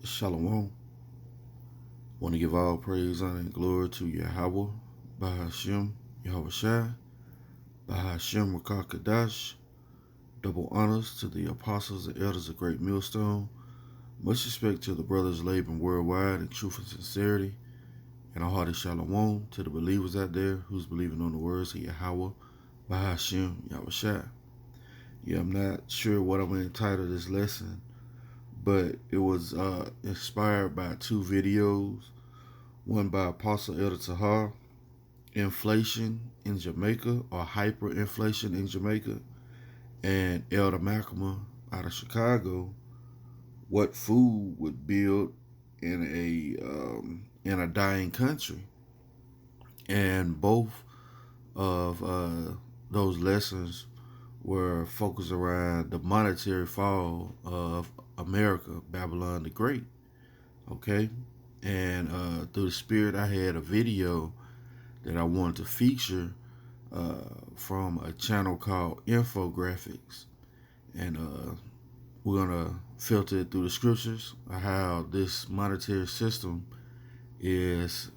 Shalom. Want to give all praise, honor, and glory to Yahweh, Bahashem, Yahweh Shai, Bahashem Rakah Kadash. Double honors to the apostles and elders of Great Millstone. Much respect to the brothers laboring worldwide in truth and sincerity. And a hearty shalom to the believers out there who's believing on the words of Yahweh, Bahashem, Yahweh Shai. Yeah, I'm not sure what I'm going to entitle this lesson, but it was inspired by two videos. One by Apostle Elder Tahar, Inflation in Jamaica, or Hyperinflation in Jamaica, and Elder Malcolm out of Chicago, What Food Would Build in a Dying Country. And both of those lessons were focused around the monetary fall of America, Babylon the Great. Okay? And through the Spirit, I had a video that I wanted to feature from a channel called Infographics. And we're going to filter it through the scriptures, how this monetary system is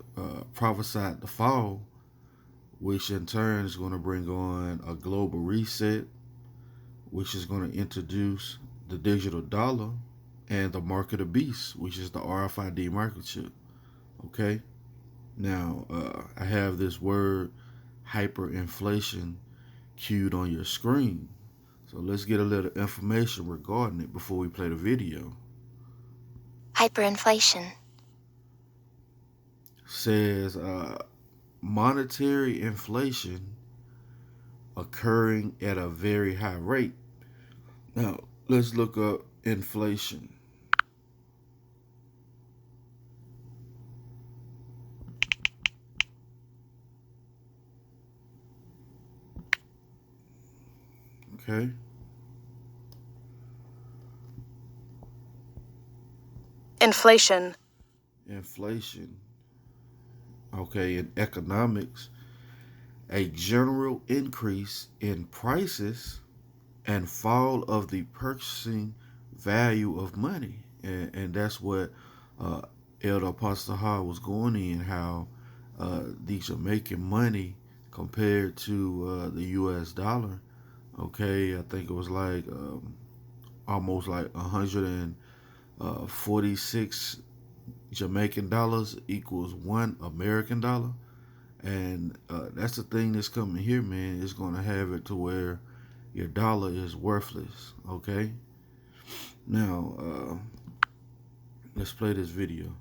prophesied to fall, which in turn is going to bring on a global reset, which is going to introduce the digital dollar and the mark of the beast, which is the RFID microchip. Okay? Now, I have this word hyperinflation cued on your screen. So let's get a little information regarding it before we play the video. Hyperinflation Says monetary inflation occurring at a very high rate. Now, let's look up inflation. Okay. Inflation. Okay, in economics, a general increase in prices and fall of the purchasing value of money. And that's what Elder Apostle Hall was going in, how the Jamaican money compared to the US dollar. Okay, I think it was like almost like 146 Jamaican dollars equals one American dollar. And that's the thing that's coming here, man. It's going to have it to where your dollar is worthless. Okay. Now, let's play this video.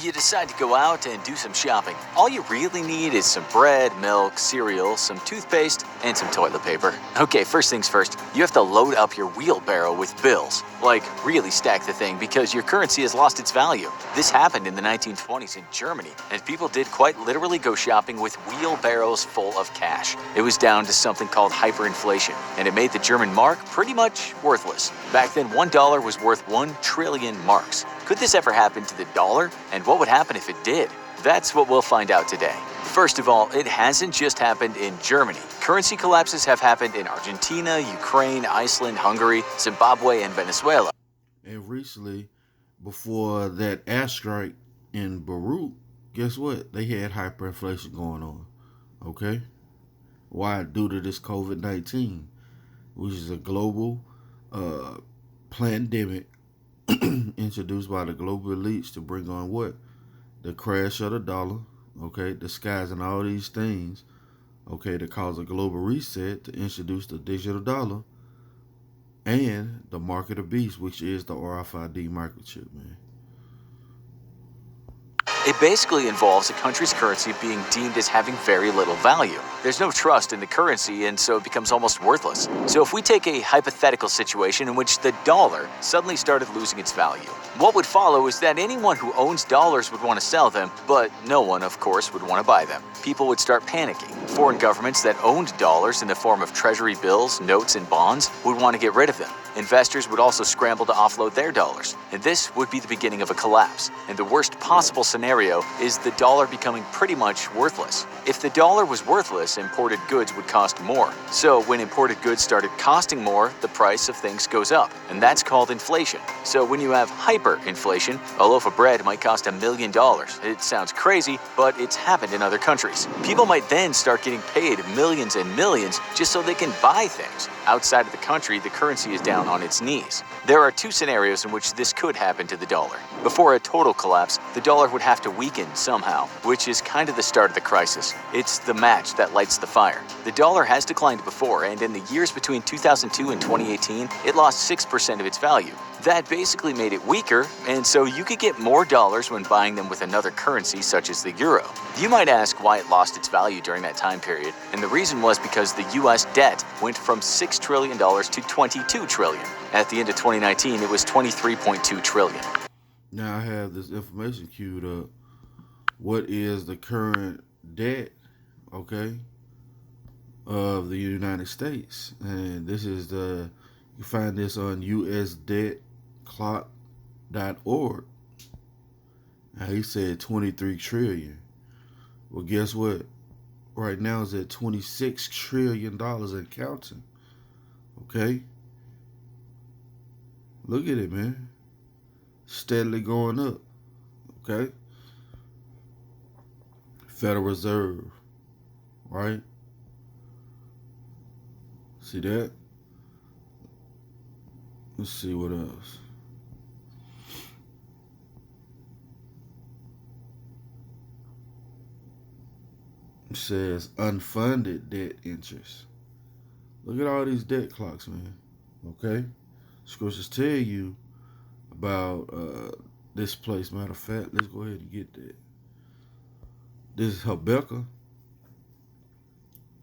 You decide to go out and do some shopping. All you really need is some bread, milk, cereal, some toothpaste, and some toilet paper. Okay, first things first, you have to load up your wheelbarrow with bills. Like, really stack the thing because your currency has lost its value. This happened in the 1920s in Germany, and people did quite literally go shopping with wheelbarrows full of cash. It was down to something called hyperinflation, and it made the German mark pretty much worthless. Back then, $1 was worth 1 trillion marks. Could this ever happen to the dollar? And what would happen if it did? That's what we'll find out today. First of all, it hasn't just happened in Germany. Currency collapses have happened in Argentina, Ukraine, Iceland, Hungary, Zimbabwe, and Venezuela. And recently, before that airstrike in Beirut, guess what? They had hyperinflation going on. Okay? Why? Due to this COVID-19, which is a global pandemic introduced by the global elites to bring on what? The crash of the dollar, okay, disguising all these things, okay, to cause a global reset to introduce the digital dollar and the mark of the beast, which is the RFID microchip, man. It basically involves a country's currency being deemed as having very little value. There's no trust in the currency, and so it becomes almost worthless. So if we take a hypothetical situation in which the dollar suddenly started losing its value, what would follow is that anyone who owns dollars would want to sell them, but no one, of course, would want to buy them. People would start panicking. Foreign governments that owned dollars in the form of treasury bills, notes, and bonds would want to get rid of them. Investors would also scramble to offload their dollars, and this would be the beginning of a collapse. And the worst possible scenario is the dollar becoming pretty much worthless. If the dollar was worthless, imported goods would cost more. So when imported goods started costing more, the price of things goes up, and that's called inflation. So when you have hyperinflation, a loaf of bread might cost $1 million. It sounds crazy, but it's happened in other countries. People might then start getting paid millions and millions just so they can buy things. Outside of the country, the currency is down on its knees. There are two scenarios in which this could happen to the dollar. Before a total collapse, the dollar would have to weaken somehow, which is kind of the start of the crisis. It's the match that lights the fire. The dollar has declined before, and in the years between 2002 and 2018, it lost 6% of its value. That basically made it weaker, and so you could get more dollars when buying them with another currency such as the euro. You might ask why it lost its value during that time period, and the reason was because the US debt went from $6 trillion to $22 trillion. At the end of 2019, it was $23.2 trillion. Now I have this information queued up. What is the current debt, okay, of the United States? And this is you find this on usdebtclock.org. Now he said 23 trillion. Well, guess what? Right now it's at $26 trillion and counting. Okay? Look at it, man. Steadily going up. Okay? Federal Reserve. Right? See that? Let's see what else. It says unfunded debt interest. Look at all these debt clocks, man. Okay? Scriptures tell you about this place. Matter of fact, let's go ahead and get that. This is Habakkuk,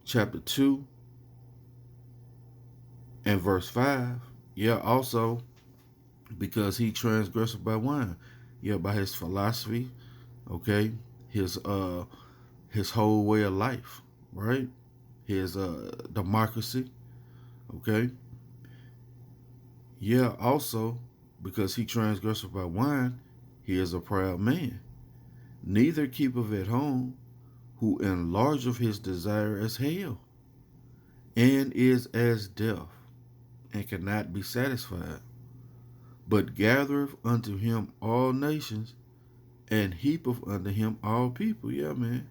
chapter 2 and verse 5. Yeah, also, because he transgresseth by wine. Yeah, by his philosophy, okay? His whole way of life, right? His democracy, okay? Yeah, also, because he transgresseth by wine, he is a proud man. Neither keepeth at home, who enlargeth his desire as hell, and is as death, and cannot be satisfied, but gathereth unto him all nations, and heapeth unto him all people. Yeah, man.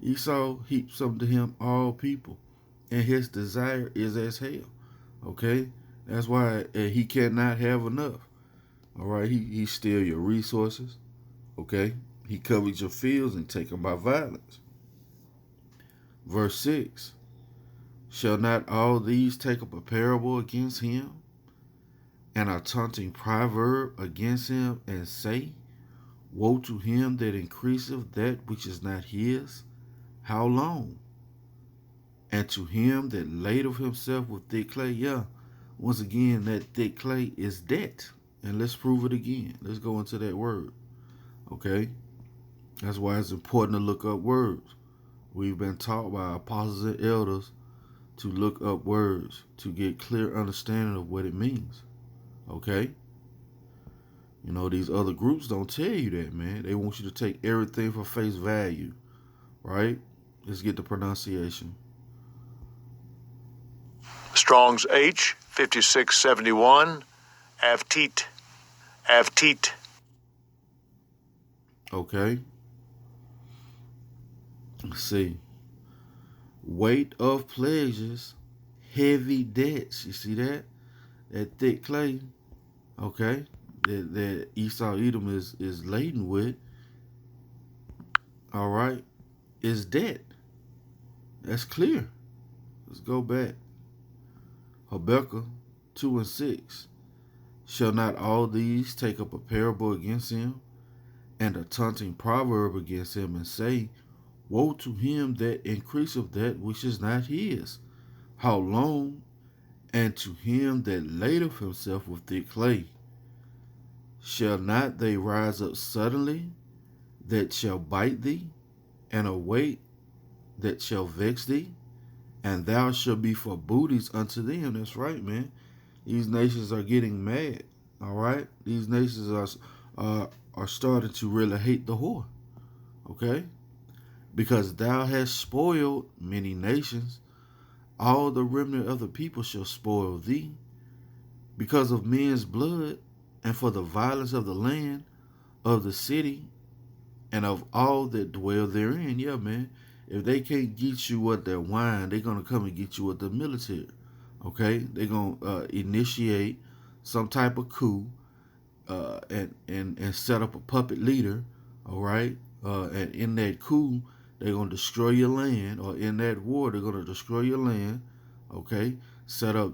Esau heaps unto him all people, and his desire is as hell. Okay? That's why he cannot have enough. All right? He steal your resources. Okay? He covers your fields and take them by violence. Verse 6. Shall not all these take up a parable against him, and a taunting proverb against him, and say, woe to him that increaseth that which is not his, how long? And to him that ladeth himself with thick clay. Yeah, once again, that thick clay is debt. And let's prove it again. Let's go into that word. Okay? That's why it's important to look up words. We've been taught by apostles and elders to look up words to get clear understanding of what it means. Okay? You know, these other groups don't tell you that, man. They want you to take everything for face value. Right? Let's get the pronunciation. Strong's H, 5671, avteet. Okay. Let's see. Weight of pleasures, heavy debts. You see that? That thick clay. Okay. That Esau Edom is laden with. All right. Is debt. That's clear. Let's go back. Habakkuk 2 and 6. Shall not all these take up a parable against him, and a taunting proverb against him, and say, woe to him that increaseth that which is not his, how long? And to him that ladeth himself with thick clay. Shall not they rise up suddenly, that shall bite thee, and await that shall vex thee, and thou shalt be for booties unto them? That's right, man. These nations are getting mad. All right, these nations are starting to really hate the whore. Okay, because thou hast spoiled many nations, all the remnant of the people shall spoil thee, because of men's blood, and for the violence of the land, of the city, and of all that dwell therein. Yeah, man. If they can't get you with their wine, they're gonna come and get you with the military. Okay, they're gonna initiate some type of coup, and set up a puppet leader. All right, and in that coup, they're gonna destroy your land, or in that war, they're gonna destroy your land. Okay, set up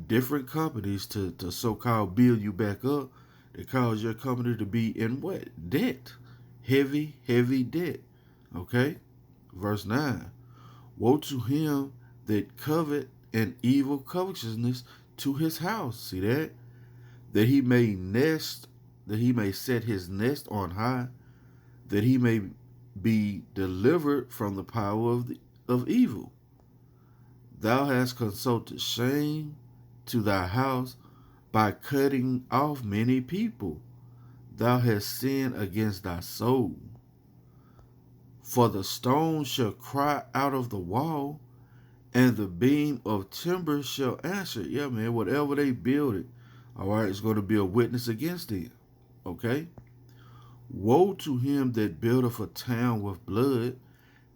different companies to so-called build you back up. They cause your company to be in what? Debt. Heavy debt. Okay? Verse 9. Woe to him that covet an evil covetousness to his house. See that? That he may nest, that he may set his nest on high, that he may be delivered from the power of evil. Thou hast consulted shame to thy house by cutting off many people. Thou hast sinned against thy soul. For the stone shall cry out of the wall, and the beam of timber shall answer. Yeah, man, whatever they build it, all right, it's going to be a witness against it. Okay? Woe to him that buildeth a town with blood,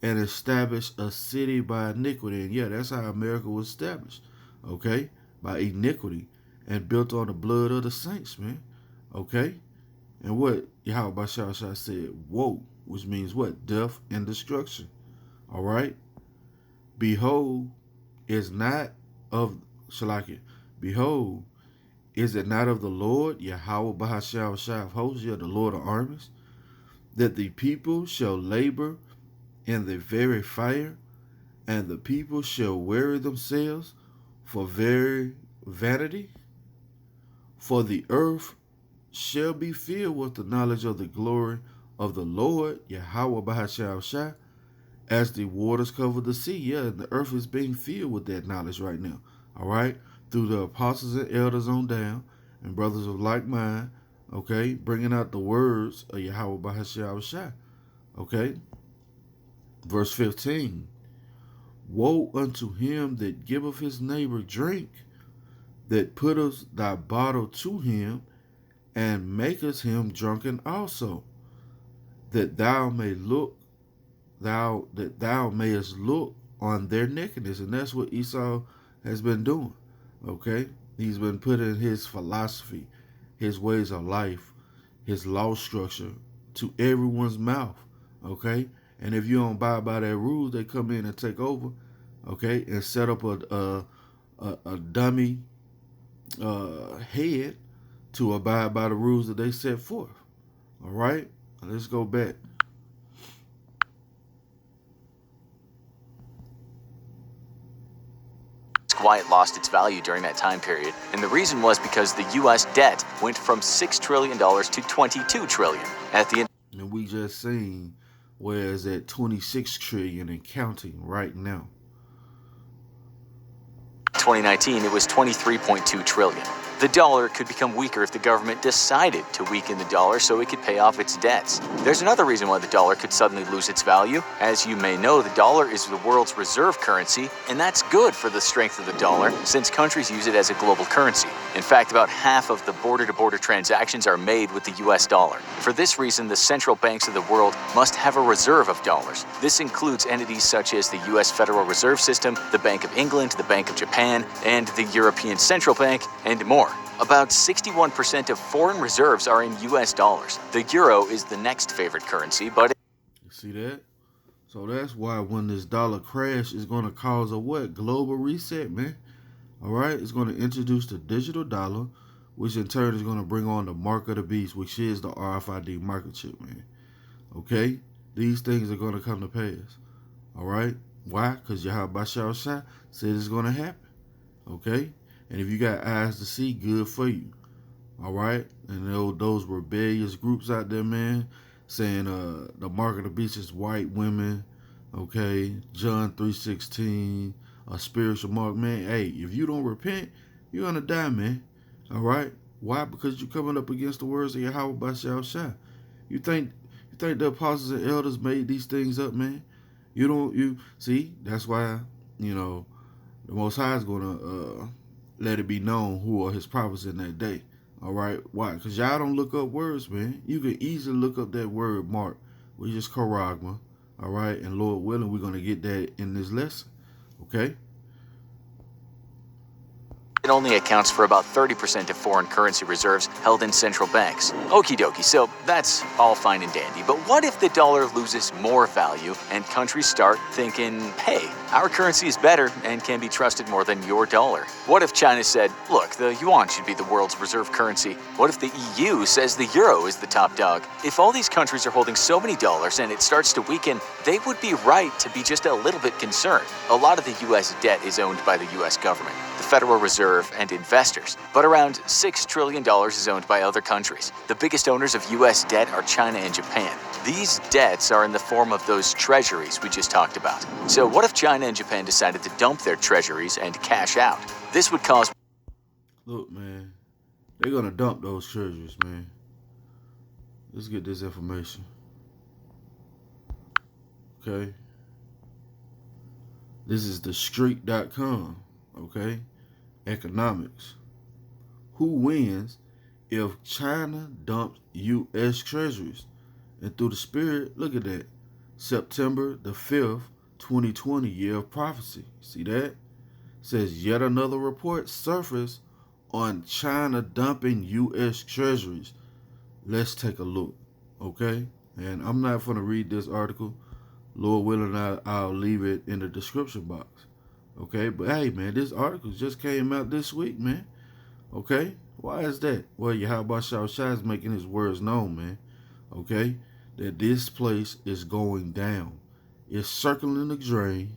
and establish a city by iniquity. And yeah, that's how America was established. Okay? By iniquity, and built on the blood of the saints, man. Okay? And what Yahweh Bashar said, woe, which means what? Death and destruction. All right? Behold, is not of Shalakia. Behold, is it not of the Lord, Yahweh Bahashah Shah of hosts, the Lord of armies, that the people shall labor in the very fire, and the people shall weary themselves for very vanity? For the earth shall be filled with the knowledge of the glory of the Lord, Yahweh Bahashah Shah, as the waters cover the sea. Yeah, and the earth is being filled with that knowledge right now. All right? Through the apostles and elders on down, and brothers of like mind, okay? Bringing out the words of Yahweh Bahashah Shah. Okay? Verse 15. Woe unto him that giveth his neighbor drink, that putteth thy bottle to him, and maketh him drunken also, that thou mayest look on their nakedness. And that's what Esau has been doing. Okay? He's been putting his philosophy, his ways of life, his law structure to everyone's mouth. Okay? And if you don't abide by their rules, they come in and take over. Okay? And set up a dummy head to abide by the rules that they set forth. All right? Let's go back. Quiet lost its value during that time period, and the reason was because the U.S. debt went from $6 trillion to $22 trillion. At the end, And we just seen where it's at 26 trillion and counting right now. 2019, it was $23.2 trillion. The dollar could become weaker if the government decided to weaken the dollar so it could pay off its debts. There's another reason why the dollar could suddenly lose its value. As you may know, the dollar is the world's reserve currency, and that's good for the strength of the dollar since countries use it as a global currency. In fact, about half of the border-to-border transactions are made with the US dollar. For this reason, the central banks of the world must have a reserve of dollars. This includes entities such as the US Federal Reserve System, the Bank of England, the Bank of Japan, and the European Central Bank, and more. About 61% of foreign reserves are in US dollars. The euro is the next favorite currency, but... You see that? So that's why when this dollar crash is going to cause a what? Global reset, man. All right? It's going to introduce the digital dollar, which in turn is going to bring on the mark of the beast, which is the RFID microchip, man. Okay? These things are going to come to pass. All right? Why? Because Yahweh Shah said it's going to happen. Okay? And if you got eyes to see, good for you. All right? And those rebellious groups out there, man, saying the mark of the beast is white women, okay? John 3:16, a spiritual mark, man. Hey, if you don't repent, You're gonna die, man. All right. Why? Because you're coming up against the words of Yahweh by Shah. You think the apostles and elders made these things up, man? You see, that's why, you know, the Most High is gonna let it be known who are his prophets in that day. All right. Why? Because y'all don't look up words, man. You can easily look up that word mark, which is charagma. All right. And Lord willing, we're gonna get that in this lesson. Okay. It only accounts for about 30% of foreign currency reserves held in central banks. Okie dokie, so that's all fine and dandy. But what if the dollar loses more value and countries start thinking, hey, our currency is better and can be trusted more than your dollar? What if China said, look, the yuan should be the world's reserve currency? What if the EU says the euro is the top dog? If all these countries are holding so many dollars and it starts to weaken, they would be right to be just a little bit concerned. A lot of the US debt is owned by the US government, the Federal Reserve, and investors. But around $6 trillion is owned by other countries. The biggest owners of US debt are China and Japan. These debts are in the form of those treasuries we just talked about. So what if China and Japan decided to dump their treasuries and cash out? This would cause... Look, man, they're gonna dump those treasuries, man. Let's get this information. Okay. This is the street.com. Okay. Economics. Who wins if China dumps U.S. treasuries? And through the spirit, look at that. September the 5th, 2020, year of prophecy. See that? Says yet another report surfaced on China dumping U.S. treasuries. Let's take a look. Okay? And I'm not going to read this article. Lord willing, I'll leave it in the description box. Okay, but hey, man, this article just came out this week, man. Okay, why is that? Well, Yahweh Shah is making his words known, man. Okay, that this place is going down. It's circling the drain.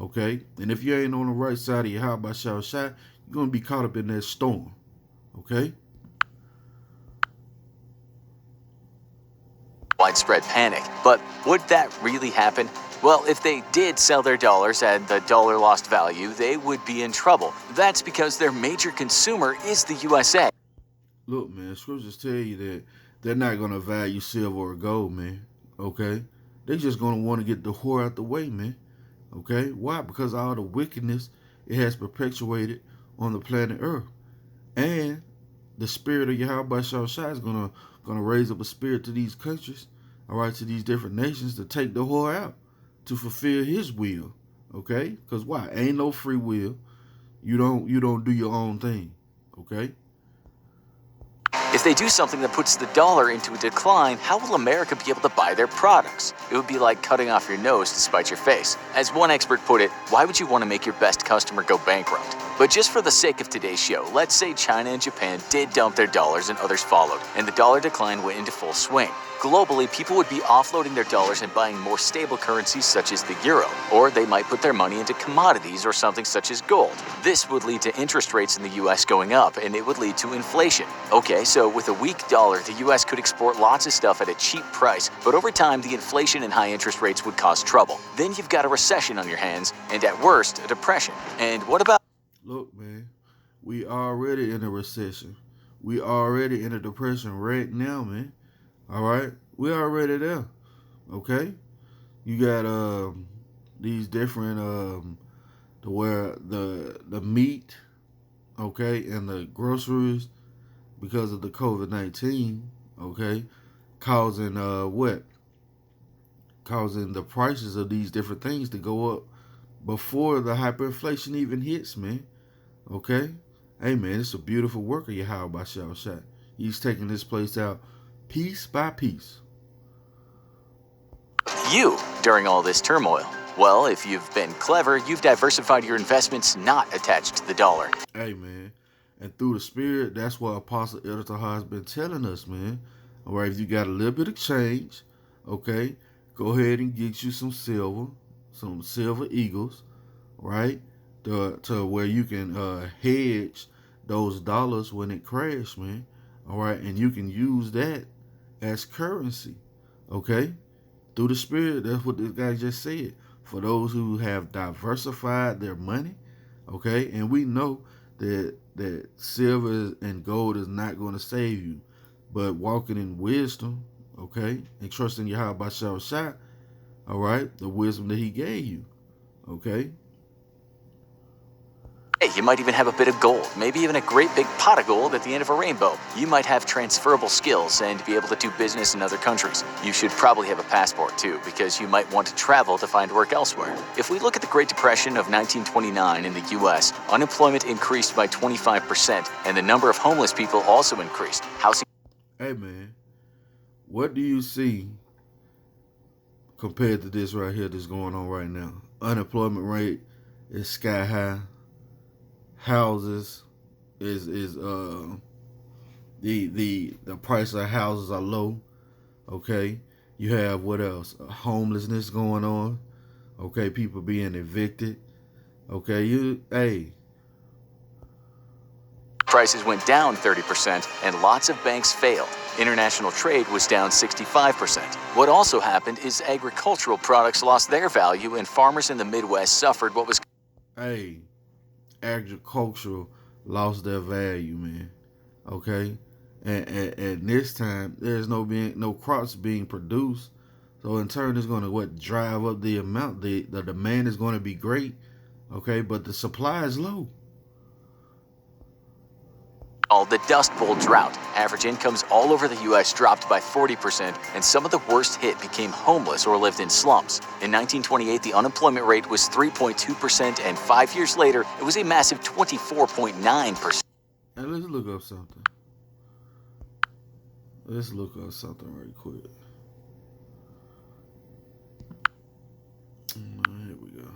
Okay, and if you ain't on the right side of Yahweh Shah, you're going to be caught up in that storm. Okay? widespread panic. But would that really happen? Well, if they did sell their dollars and the dollar lost value, they would be in trouble. That's because their major consumer is the USA. Look, man, scriptures tell you that they're not going to value silver or gold, man. Okay? They're just going to want to get the whore out the way, man. Okay? Why? Because all the wickedness it has perpetuated on the planet Earth. And the spirit of Yahweh Shah is gonna raise up a spirit to these countries, all right, to these different nations to take the whore out, to fulfill his will. Okay? Because why? Ain't no free will. You don't do your own thing. Okay? If they do something that puts the dollar into a decline, how will America be able to buy their products? It would be like cutting off your nose to spite your face. As one expert put it, why would you want to make your best customer go bankrupt? But just for the sake of today's show, let's say China and Japan did dump their dollars and others followed, and the dollar decline went into full swing. Globally, people would be offloading their dollars and buying more stable currencies such as the euro, or they might put their money into commodities or something such as gold. This would lead to interest rates in the US going up, and it would lead to inflation. Okay, so with a weak dollar, the US could export lots of stuff at a cheap price, but over time, the inflation and high interest rates would cause trouble. Then you've got a recession on your hands, and at worst, a depression. And what about... Look, man, we already in a recession. We already in a depression right now, man. All right, we already there. Okay, you got these different the meat, okay, and the groceries because of the COVID-19, okay, causing what? Causing the prices of these different things to go up before the hyperinflation even hits, man. Okay? Hey, man, it's a beautiful work of Yahweh Shah. He's taking this place out piece by piece. You during all this turmoil? Well, if you've been clever, you've diversified your investments not attached to the dollar. Hey, man. And through the spirit, that's what Apostle Editor has been telling us, man. All right, if you got a little bit of change, okay, go ahead and get you some silver eagles, right? To where you can hedge those dollars when it crashes, man. All right, and you can use that as currency, okay? Through the spirit, that's what this guy just said. For those who have diversified their money, okay, and we know that silver and gold is not going to save you, but walking in wisdom, okay, and trusting Yahweh Shah, all right, the wisdom that He gave you, okay. Hey, you might even have a bit of gold, maybe even a great big pot of gold at the end of a rainbow. You might have transferable skills and be able to do business in other countries. You should probably have a passport too, because you might want to travel to find work elsewhere. If we look at the Great Depression of 1929 in the US, unemployment increased by 25%, and the number of homeless people also increased. Housing. Hey man, what do you see compared to this right here that's going on right now? Unemployment rate is sky high. Houses is the price of houses are low. Okay, you have what else? Homelessness going on. Okay, people being evicted. Okay, Prices went down 30%, and lots of banks failed. International trade was down 65%. What also happened is agricultural products lost their value, and farmers in the Midwest suffered what was. Agricultural lost their value, man. Okay, and this time there's no crops being produced, so in turn it's going to drive up the amount. The demand is going to be great, okay, but the supply is low. The Dust Bowl drought. Average incomes all over the U.S. dropped by 40%, and some of the worst hit became homeless or lived in slums. In 1928, the unemployment rate was 3.2%, and 5 years later, it was a massive 24.9%. And let's look up something. Let's look up something right quick. Here we go.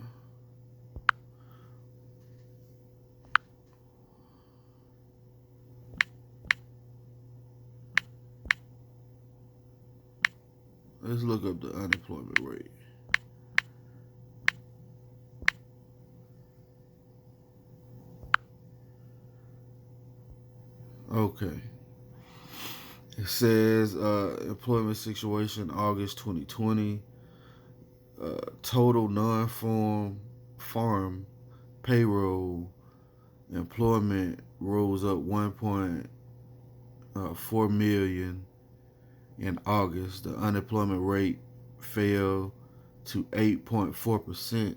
Let's look up the unemployment rate. Okay. It says employment situation August 2020. Total farm payroll employment rose up 1.4 million in August. The unemployment rate fell to 8.4%.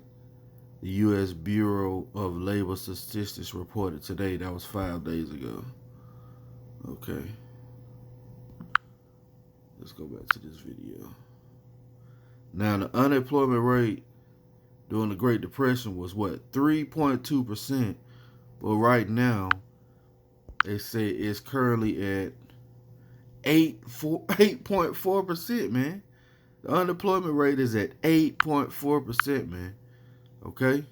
The U.S. Bureau of Labor Statistics reported today. That was 5 days ago. Okay. Let's go back to this video. Now, the unemployment rate during the Great Depression was what? 3.2%. But right now, they say it's currently at 8.4%, man. The unemployment rate is at 8.4%, man. Okay?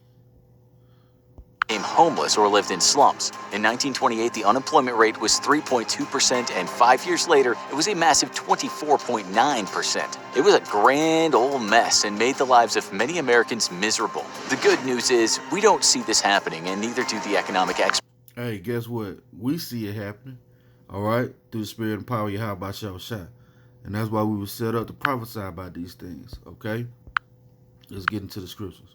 Became homeless or lived in slums. In 1928, the unemployment rate was 3.2%, and 5 years later, it was a massive 24.9%. It was a grand old mess and made the lives of many Americans miserable. The good news is, we don't see this happening, and neither do the economic experts. Hey, guess what? We see it happening, all right, through the spirit and power of Yahweh Shah. And that's why we were set up to prophesy about these things, okay? Let's get into the scriptures.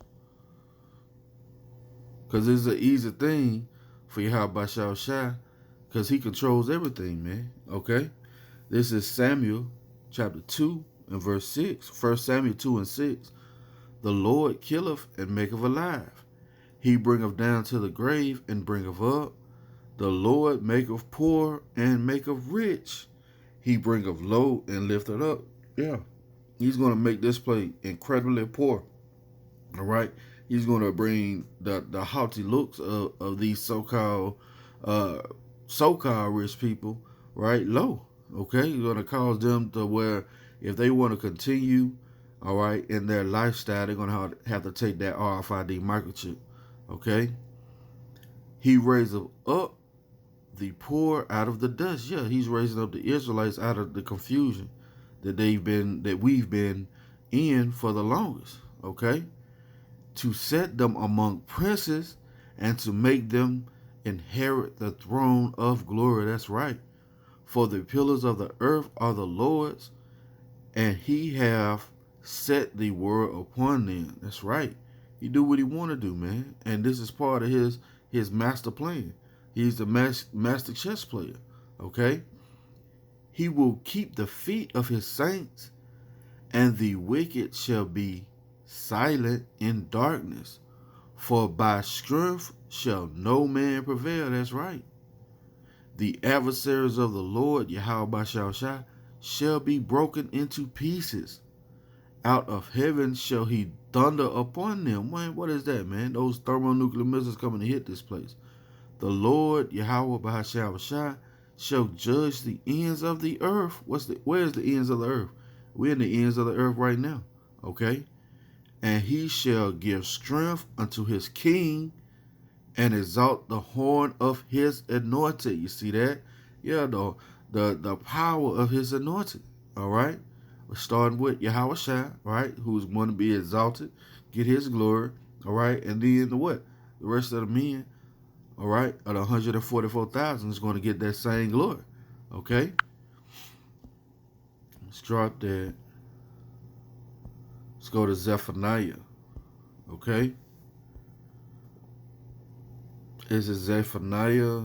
Because it's an easy thing for Yahweh Shah, because He controls everything, man, okay? This is Samuel chapter 2 and verse 6. 1 Samuel 2 and 6. The Lord killeth and maketh alive. He bringeth down to the grave and bringeth up. The Lord maketh poor and maketh rich. He bringeth low and lifteth up. Yeah. He's going to make this place incredibly poor. All right. He's going to bring the haughty looks of these so-called rich people, right, low. Okay. He's going to cause them to where if they want to continue, all right, in their lifestyle, they're going to have to take that RFID microchip. Okay. He raiseth up the poor out of the dust. Yeah, He's raising up the Israelites out of the confusion that we've been in for the longest. Okay. To set them among princes and to make them inherit the throne of glory. That's right. For the pillars of the earth are the Lord's, and He have set the world upon them. That's right. He do what He want to do, man. And this is part of his master plan. He's the master chess player. Okay? He will keep the feet of his saints, and the wicked shall be silent in darkness. For by strength shall no man prevail. That's right. The adversaries of the Lord, Yahweh shall be broken into pieces. Out of heaven shall he thunder upon them. Man, what is that, man? Those thermonuclear missiles coming to hit this place. The Lord, Yahweh shall judge the ends of the earth. Where's the ends of the earth? We're in the ends of the earth right now. Okay? And he shall give strength unto his king and exalt the horn of his anointed. You see that? Yeah, the power of his anointed. All right? We're starting with Yahweh Shai, right? Who's going to be exalted, get his glory. All right? And then the what? The rest of the men, all right, of the 144,000 is going to get that same glory. Okay? Let's drop that. Let's go to Zephaniah. Okay? This is Zephaniah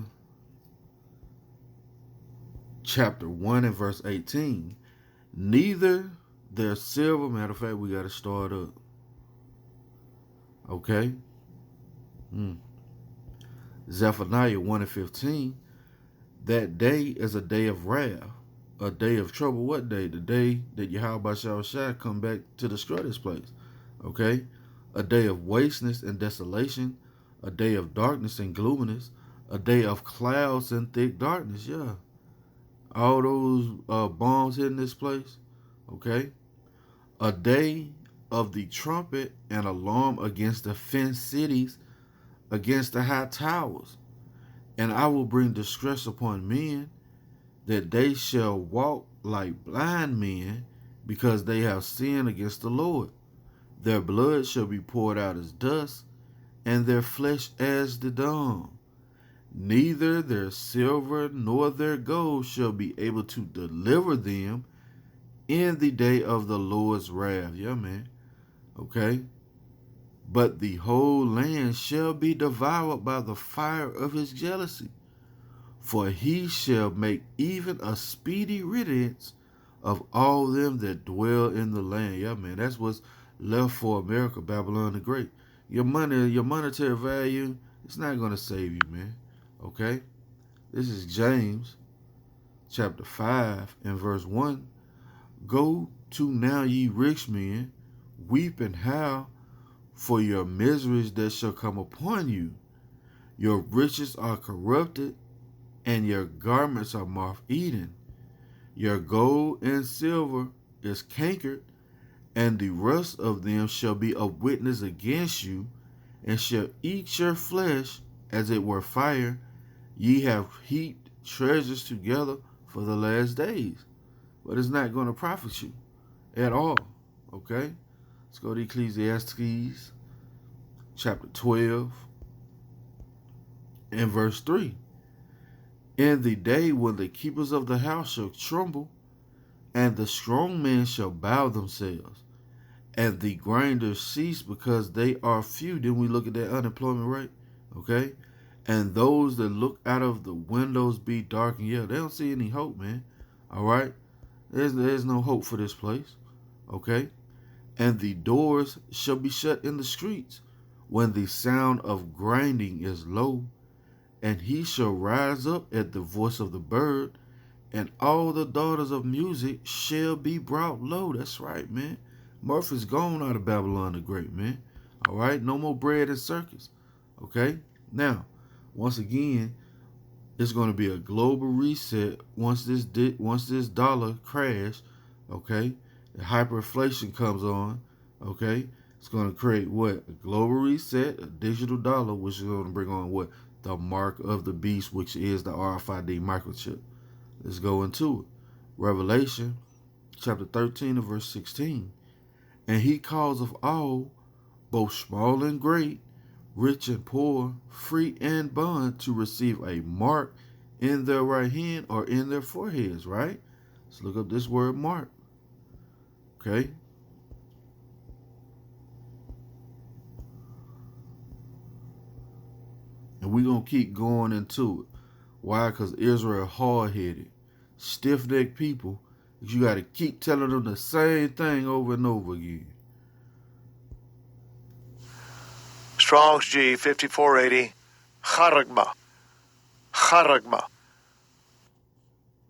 chapter 1 and verse 18. Neither their silver, matter of fact, we got to start up. Okay? Zephaniah 1 and 15. That day is a day of wrath, a day of trouble. What day? The day that Yahweh shall come back to destroy this place. Okay? A day of wasteness and desolation, a day of darkness and gloominess, a day of clouds and thick darkness. Yeah. All those bombs hitting this place. Okay? A day of the trumpet and alarm against the fenced cities, against the high towers. And I will bring distress upon men, that they shall walk like blind men, because they have sinned against the Lord. Their blood shall be poured out as dust, and their flesh as the dung. Neither their silver nor their gold shall be able to deliver them in the day of the Lord's wrath. Yeah, man. Okay? But the whole land shall be devoured by the fire of his jealousy. For he shall make even a speedy riddance of all them that dwell in the land. Yeah, man, that's what's left for America, Babylon the Great. Your money, your monetary value, it's not going to save you, man. Okay? This is James chapter 5 and verse 1. Go to now, ye rich men, weep and howl for your miseries that shall come upon you. Your riches are corrupted, and your garments are moth-eaten. Your gold and silver is cankered, and the rust of them shall be a witness against you, and shall eat your flesh as it were fire. Ye have heaped treasures together for the last days. But it's not going to profit you at all. Okay? Let's go to Ecclesiastes chapter 12 and verse 3. In the day when the keepers of the house shall tremble, and the strong men shall bow themselves, and the grinders cease because they are few. Then we look at that unemployment rate, okay? And those that look out of the windows be darkened. Yeah, they don't see any hope, man. All right? There's no hope for this place, okay? And the doors shall be shut in the streets when the sound of grinding is low. And he shall rise up at the voice of the bird, and all the daughters of music shall be brought low. That's right, man. Mirth is gone out of Babylon the Great, man. All right? No more bread and circus. Okay? Now, once again, it's going to be a global reset once this dollar crash, okay? The hyperinflation comes on, okay? It's going to create what? A global reset, a digital dollar, which is going to bring on what? The mark of the beast, which is the RFID microchip. Let's go into it. Revelation chapter 13 and verse 16. And he calls of all, both small and great, rich and poor, free and bond, to receive a mark in their right hand or in their foreheads, right? Let's look up this word mark. Okay? And And we're going to keep going into it. Why? Because Israel hard-headed, stiff-necked people. You got to keep telling them the same thing over and over again. Strong's G 5480. Charagma. Charagma.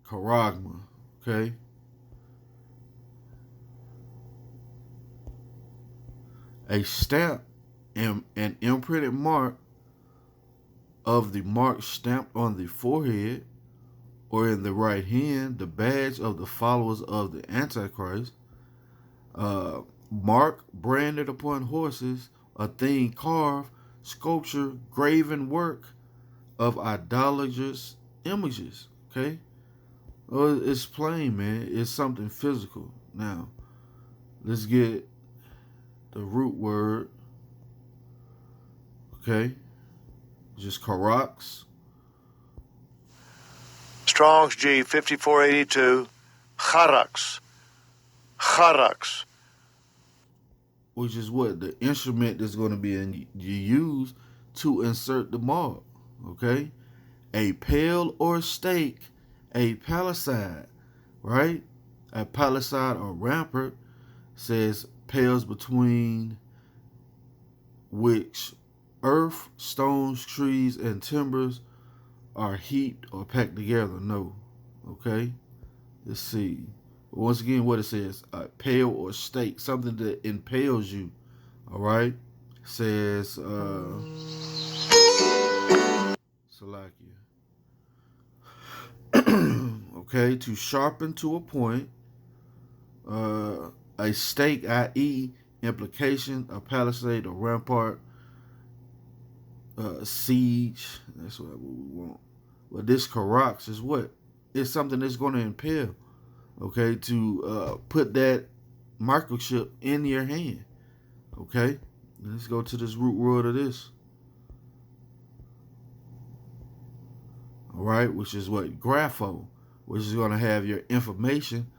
Charagma. Okay? A stamp and an imprinted mark of the mark stamped on the forehead or in the right hand, the badge of the followers of the Antichrist, mark branded upon horses, a thing carved, sculpture, graven work of idolatrous images. Okay? Well, it's plain, man. It's something physical. Now, let's get the root word. Okay? Just karax. Strong's G 5482. Charax. Charax. Which is what? The instrument that's going to be used to insert the mark. Okay? A pale or stake, a palisade, right? A palisade or rampart says pales between which earth, stones, trees, and timbers are heaped or packed together. No. Okay? Let's see. Once again, what it says, a pale or stake, something that impales you. All right? It says, Salakia. Okay, to sharpen to a point, a stake, i.e., implication, a palisade, a rampart, siege. That's what we want. But this karax is what? It's something that's going to impale. Okay, to put that microchip in your hand. Okay, let's go to this root word of this. All right, which is what? Grapho, which is going to have your information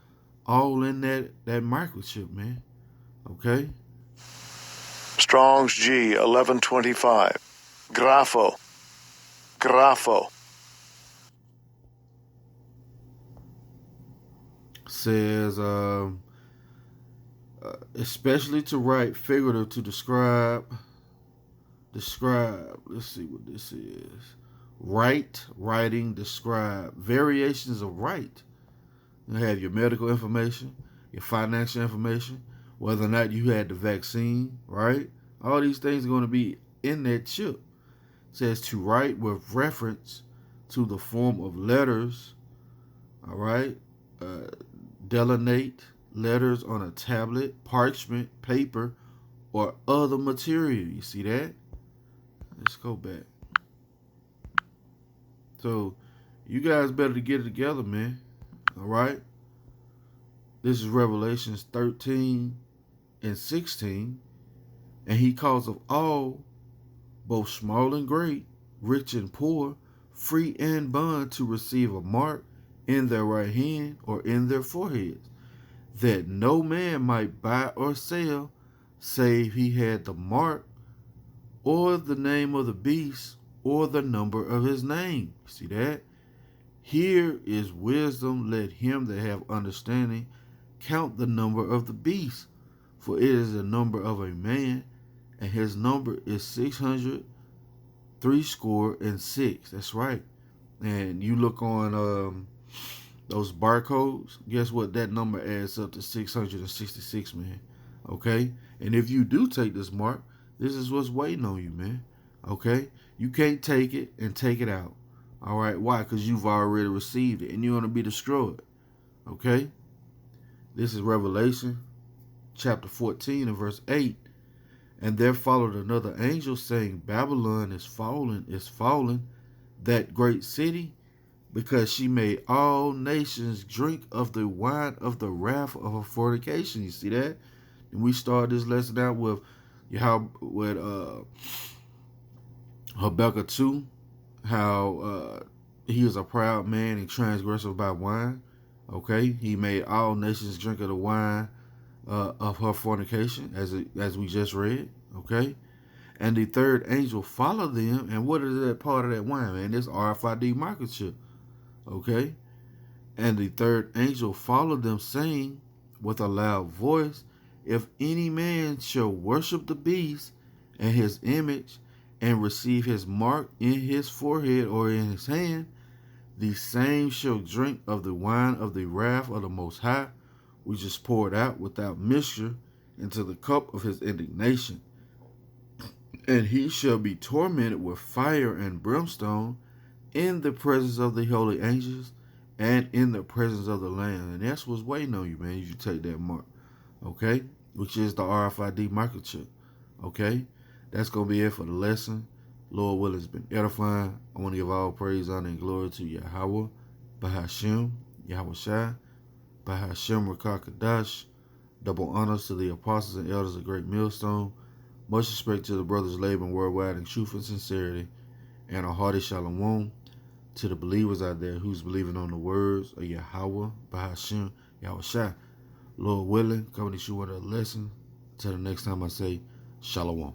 all in that microchip, man. Okay. Strong's G 1125. Grapho. Grapho. Says, especially to write, figurative to describe. Let's see what this is. Write, writing, describe. Variations of write. You have your medical information, your financial information, whether or not you had the vaccine, right? All these things are going to be in that chip. It says to write with reference to the form of letters, all right? Delineate letters on a tablet, parchment, paper, or other material. You see that? Let's go back. So, you guys better get it together, man. All right? This is Revelations 13 and 16. And he calls of all, both small and great, rich and poor, free and bond, to receive a mark in their right hand or in their foreheads, that no man might buy or sell, save he had the mark, or the name of the beast, or the number of his name. See that? Here is wisdom. Let him that have understanding count the number of the beast, for it is the number of a man, and his number is 666. That's right. And you look on those barcodes, guess what? That number adds up to 666, man. Okay? And if you do take this mark, this is what's waiting on you, man. Okay? You can't take it and take it out. All right? Why? Because you've already received it and you're going to be destroyed. Okay? This is Revelation chapter 14 and verse 8. And there followed another angel saying, Babylon is fallen, that great city, because she made all nations drink of the wine of the wrath of her fornication. You see that? And we start this lesson out with Habakkuk 2, how he was a proud man and transgresseth by wine. Okay, he made all nations drink of the wine of her fornication, as we just read. Okay, And the third angel followed them. And what is that part of that wine, man? This RFID microchip. Okay? And the third angel followed them, saying with a loud voice, if any man shall worship the beast and his image, and receive his mark in his forehead or in his hand, the same shall drink of the wine of the wrath of the Most High, which is poured out without mixture into the cup of his indignation. And he shall be tormented with fire and brimstone in the presence of the holy angels and in the presence of the Lamb. And that's what's waiting on you, man, if you take that mark. Okay? Which is the RFID microchip. Okay? That's going to be it for the lesson. Lord willing, it's been edifying. I want to give all praise, honor, and glory to Yahweh, Bahashem, Yahweh Shai, Bahashem Rakakadash. Double honors to the apostles and elders of Great Millstone. Much respect to the brothers laboring worldwide in truth and sincerity. And a hearty shalom to the believers out there who's believing on the words of Yahweh, Bahashem, Yahweh Shai. Lord willing, coming to you with a lesson. Until the next time I say, shalom.